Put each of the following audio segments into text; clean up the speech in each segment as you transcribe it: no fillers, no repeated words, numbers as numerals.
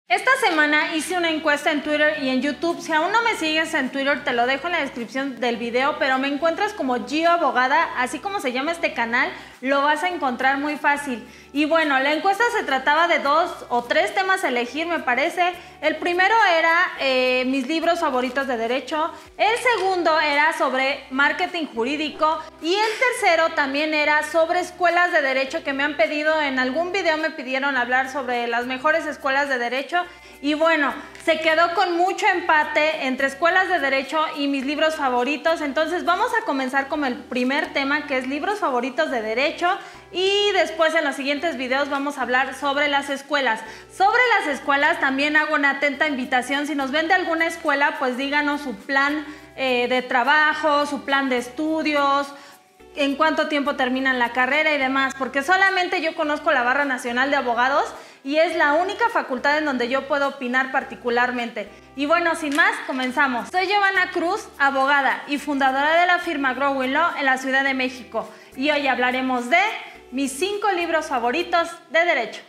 Esta semana hice una encuesta en Twitter y en YouTube. Si aún no me sigues en Twitter, te lo dejo en la descripción del video, pero me encuentras como Gio Abogada, así como se llama este canal, lo vas a encontrar muy fácil. Y bueno, la encuesta se trataba de 2 o 3 temas a elegir, me parece. El primero era mis libros favoritos de derecho, el segundo era sobre marketing jurídico y el tercero también era sobre escuelas de derecho que me han pedido. En algún video me pidieron hablar sobre las mejores escuelas de derecho. Y bueno, se quedó con mucho empate entre escuelas de derecho y mis libros favoritos. Entonces vamos a comenzar con el primer tema, que es libros favoritos de derecho, y después en los siguientes videos vamos a hablar sobre las escuelas. Sobre las escuelas también hago una atenta invitación. Si nos ven de alguna escuela, pues díganos su plan de trabajo, su plan de estudios, en cuánto tiempo terminan la carrera y demás, porque solamente yo conozco la Barra Nacional de Abogados y es la única facultad en donde yo puedo opinar particularmente. Y bueno, sin más, comenzamos. Soy Giovanna Cruz, abogada y fundadora de la firma Growing Law en la Ciudad de México, y hoy hablaremos de mis 5 libros favoritos de derecho.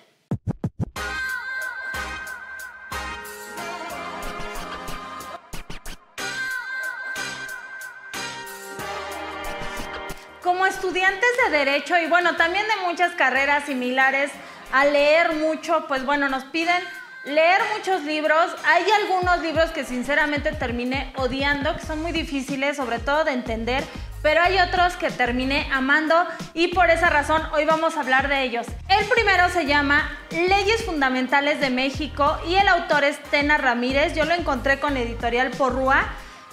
Como estudiantes de derecho y bueno, también de muchas carreras similares, a leer mucho, pues bueno, nos piden leer muchos libros. Hay algunos libros que sinceramente terminé odiando, que son muy difíciles, sobre todo de entender, pero hay otros que terminé amando y por esa razón hoy vamos a hablar de ellos. El primero se llama Leyes Fundamentales de México y el autor es Tena Ramírez. Yo lo encontré con Editorial Porrúa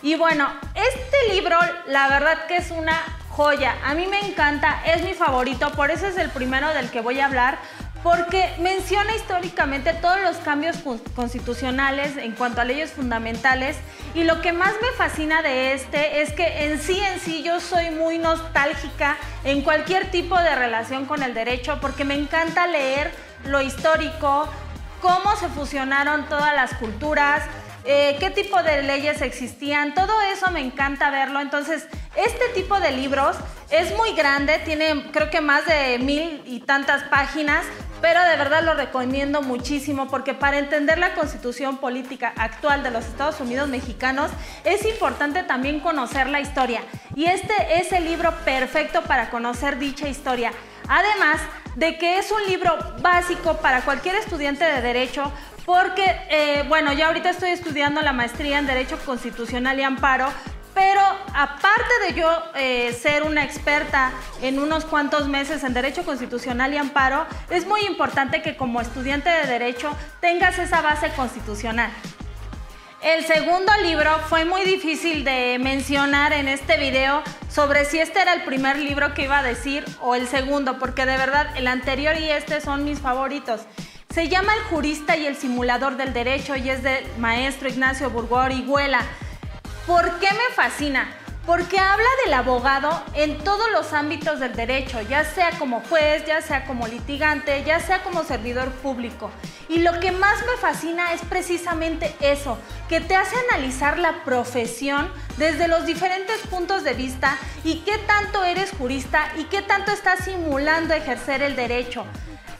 y bueno, este libro la verdad que es una joya. A mí me encanta, es mi favorito, por eso es el primero del que voy a hablar, porque menciona históricamente todos los cambios constitucionales en cuanto a leyes fundamentales, y lo que más me fascina de este es que en sí yo soy muy nostálgica en cualquier tipo de relación con el derecho, porque me encanta leer lo histórico, cómo se fusionaron todas las culturas, qué tipo de leyes existían, todo eso me encanta verlo. Entonces, este tipo de libros es muy grande, tiene creo que más de 1000 y tantas páginas, pero de verdad lo recomiendo muchísimo porque para entender la constitución política actual de los Estados Unidos mexicanos es importante también conocer la historia, y este es el libro perfecto para conocer dicha historia. Además de que es un libro básico para cualquier estudiante de derecho, porque, bueno, yo ahorita estoy estudiando la maestría en Derecho Constitucional y Amparo, pero aparte de yo ser una experta en unos cuantos meses en Derecho Constitucional y Amparo, es muy importante que como estudiante de Derecho tengas esa base constitucional. El segundo libro fue muy difícil de mencionar en este video sobre si este era el primer libro que iba a decir o el segundo, porque de verdad el anterior y este son mis favoritos. Se llama El jurista y el simulador del derecho y es del maestro Ignacio Burgó Orihuela. ¿Por qué me fascina? Porque habla del abogado en todos los ámbitos del derecho, ya sea como juez, ya sea como litigante, ya sea como servidor público. Y lo que más me fascina es precisamente eso, que te hace analizar la profesión desde los diferentes puntos de vista y qué tanto eres jurista y qué tanto estás simulando ejercer el derecho.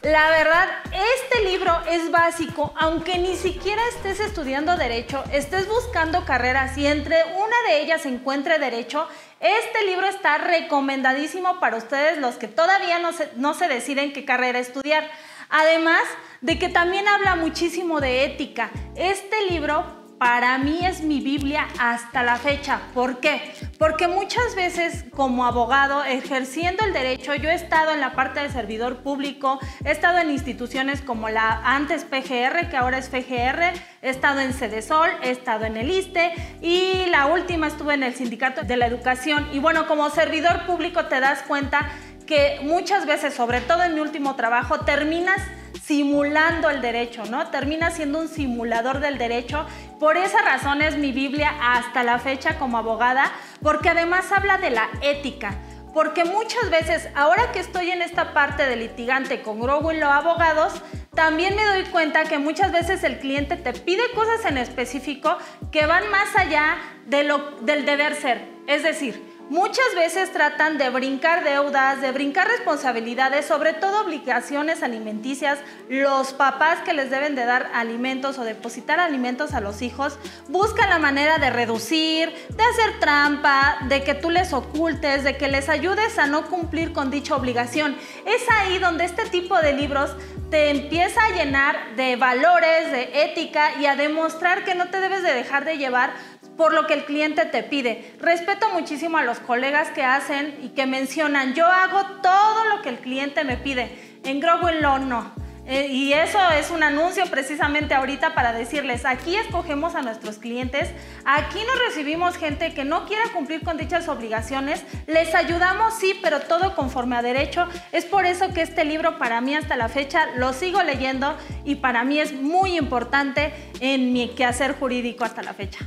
La verdad, este libro es básico, aunque ni siquiera estés estudiando derecho, estés buscando carreras y entre una de ellas se encuentre derecho, este libro está recomendadísimo para ustedes los que todavía no se deciden qué carrera estudiar. Además de que también habla muchísimo de ética. Este libro para mí es mi Biblia hasta la fecha. ¿Por qué? Porque muchas veces como abogado ejerciendo el derecho, yo he estado en la parte de servidor público, he estado en instituciones como la antes PGR, que ahora es FGR, he estado en Cedesol, he estado en el ISSSTE y la última estuve en el Sindicato de la Educación. Y bueno, como servidor público te das cuenta que muchas veces, sobre todo en mi último trabajo, terminas simulando el derecho, ¿no? Termina siendo un simulador del derecho. Por esa razón es mi Biblia hasta la fecha como abogada, porque además habla de la ética. Porque muchas veces, ahora que estoy en esta parte de litigante con Growing Law Abogados, también me doy cuenta que muchas veces el cliente te pide cosas en específico que van más allá del deber ser. Es decir, Muchas veces tratan de brincar deudas, de brincar responsabilidades, sobre todo obligaciones alimenticias. Los papás que les deben de dar alimentos o depositar alimentos a los hijos buscan la manera de reducir, de hacer trampa, de que tú les ocultes, de que les ayudes a no cumplir con dicha obligación. Es ahí donde este tipo de libros te empieza a llenar de valores, de ética y a demostrar que no te debes de dejar de llevar por lo que el cliente te pide. Respeto muchísimo a los colegas que hacen y que mencionan, yo hago todo lo que el cliente me pide. En Grow and Learn no. Y eso es un anuncio precisamente ahorita para decirles, aquí escogemos a nuestros clientes, aquí nos recibimos gente que no quiera cumplir con dichas obligaciones, les ayudamos sí, pero todo conforme a derecho. Es por eso que este libro para mí hasta la fecha lo sigo leyendo y para mí es muy importante en mi quehacer jurídico hasta la fecha.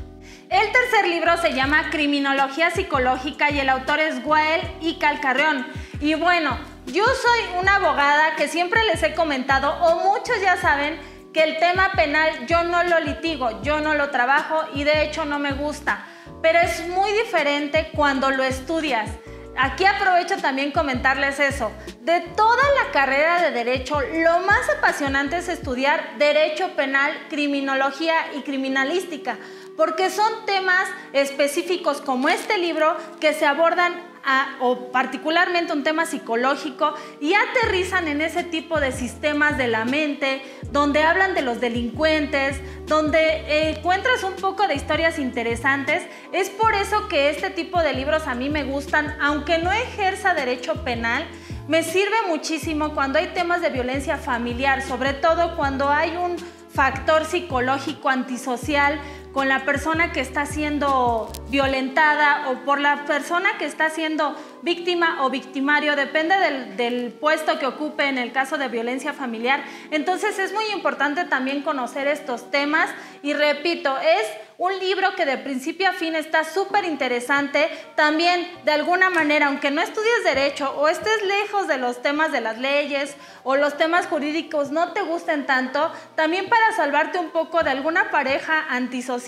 El tercer libro se llama Criminología Psicológica y el autor es Wael y Calcarreón. Y bueno, yo soy una abogada que siempre les he comentado, o muchos ya saben, que el tema penal yo no lo litigo, yo no lo trabajo y de hecho no me gusta. Pero es muy diferente cuando lo estudias. Aquí aprovecho también comentarles eso. De toda la carrera de Derecho, lo más apasionante es estudiar Derecho Penal, Criminología y Criminalística, porque son temas específicos como este libro que se abordan o particularmente un tema psicológico y aterrizan en ese tipo de sistemas de la mente, donde hablan de los delincuentes, donde encuentras un poco de historias interesantes. Es por eso que este tipo de libros a mí me gustan, aunque no ejerza derecho penal. Me sirve muchísimo cuando hay temas de violencia familiar, sobre todo cuando hay un factor psicológico antisocial con la persona que está siendo violentada o por la persona que está siendo víctima o victimario, depende del puesto que ocupe en el caso de violencia familiar. Entonces es muy importante también conocer estos temas y repito, es un libro que de principio a fin está súper interesante. También, de alguna manera, aunque no estudies derecho o estés lejos de los temas de las leyes o los temas jurídicos no te gusten tanto, también para salvarte un poco de alguna pareja antisocial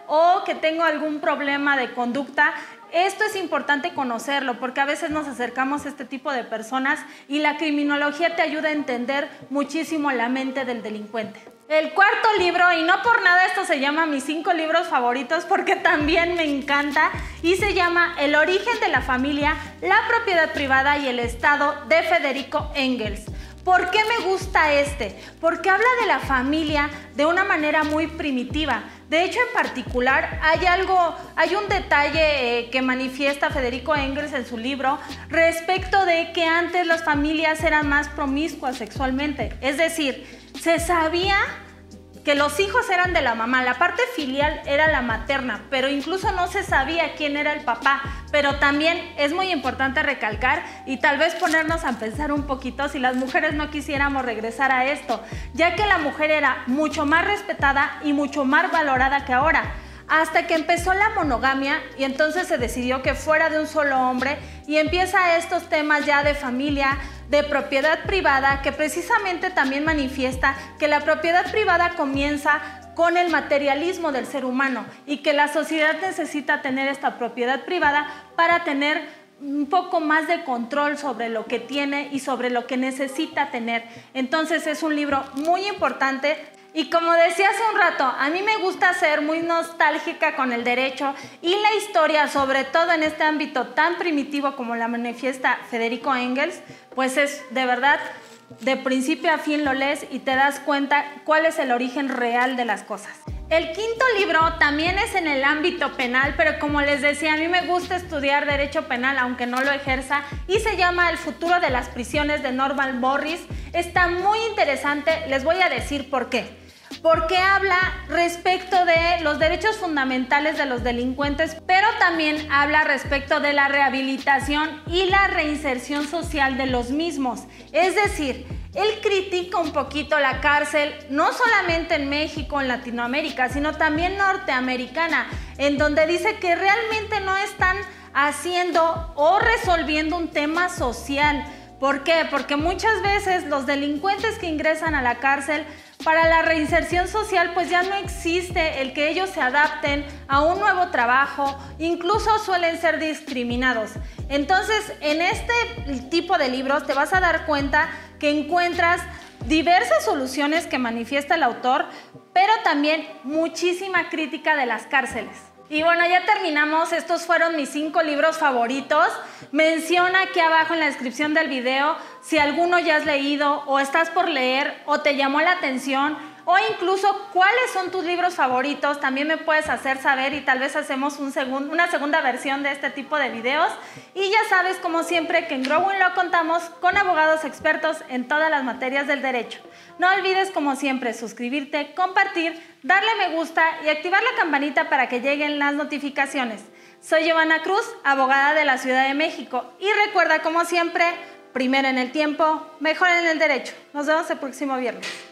o que tenga algún problema de conducta, esto es importante conocerlo porque a veces nos acercamos a este tipo de personas y la criminología te ayuda a entender muchísimo la mente del delincuente. El cuarto libro, y no por nada esto se llama mis 5 libros favoritos porque también me encanta, y se llama El origen de la familia, la propiedad privada y el Estado de Federico Engels. ¿Por qué me gusta este? Porque habla de la familia de una manera muy primitiva. De hecho, en particular, hay un detalle que manifiesta Federico Engels en su libro respecto de que antes las familias eran más promiscuas sexualmente. Es decir, se sabía que los hijos eran de la mamá, la parte filial era la materna, pero incluso no se sabía quién era el papá. Pero también es muy importante recalcar y tal vez ponernos a pensar un poquito si las mujeres no quisiéramos regresar a esto, ya que la mujer era mucho más respetada y mucho más valorada que ahora, hasta que empezó la monogamia y entonces se decidió que fuera de un solo hombre y empieza estos temas ya de familia, de propiedad privada, que precisamente también manifiesta que la propiedad privada comienza con el materialismo del ser humano y que la sociedad necesita tener esta propiedad privada para tener un poco más de control sobre lo que tiene y sobre lo que necesita tener. Entonces es un libro muy importante. Y como decía hace un rato, a mí me gusta ser muy nostálgica con el derecho y la historia, sobre todo en este ámbito tan primitivo como la manifiesta Federico Engels, pues es de verdad, de principio a fin lo lees y te das cuenta cuál es el origen real de las cosas. El quinto libro también es en el ámbito penal, pero como les decía, a mí me gusta estudiar derecho penal, aunque no lo ejerza, y se llama El futuro de las prisiones de Norman Morris. Está muy interesante, les voy a decir por qué. Porque habla respecto de los derechos fundamentales de los delincuentes, pero también habla respecto de la rehabilitación y la reinserción social de los mismos. Es decir, él critica un poquito la cárcel, no solamente en México, en Latinoamérica, sino también norteamericana, en donde dice que realmente no están haciendo o resolviendo un tema social. ¿Por qué? Porque muchas veces los delincuentes que ingresan a la cárcel Para la reinserción social, pues ya no existe el que ellos se adapten a un nuevo trabajo, incluso suelen ser discriminados. Entonces, en este tipo de libros te vas a dar cuenta que encuentras diversas soluciones que manifiesta el autor, pero también muchísima crítica de las cárceles. Y bueno, ya terminamos. Estos fueron mis 5 libros favoritos. Menciona aquí abajo en la descripción del video si alguno ya has leído o estás por leer o te llamó la atención, o incluso cuáles son tus libros favoritos. También me puedes hacer saber y tal vez hacemos una segunda versión de este tipo de videos. Y ya sabes, como siempre, que en Growing Law contamos con abogados expertos en todas las materias del derecho. No olvides, como siempre, suscribirte, compartir, darle me gusta y activar la campanita para que lleguen las notificaciones. Soy Giovanna Cruz, abogada de la Ciudad de México. Y recuerda, como siempre, primero en el tiempo, mejor en el derecho. Nos vemos el próximo viernes.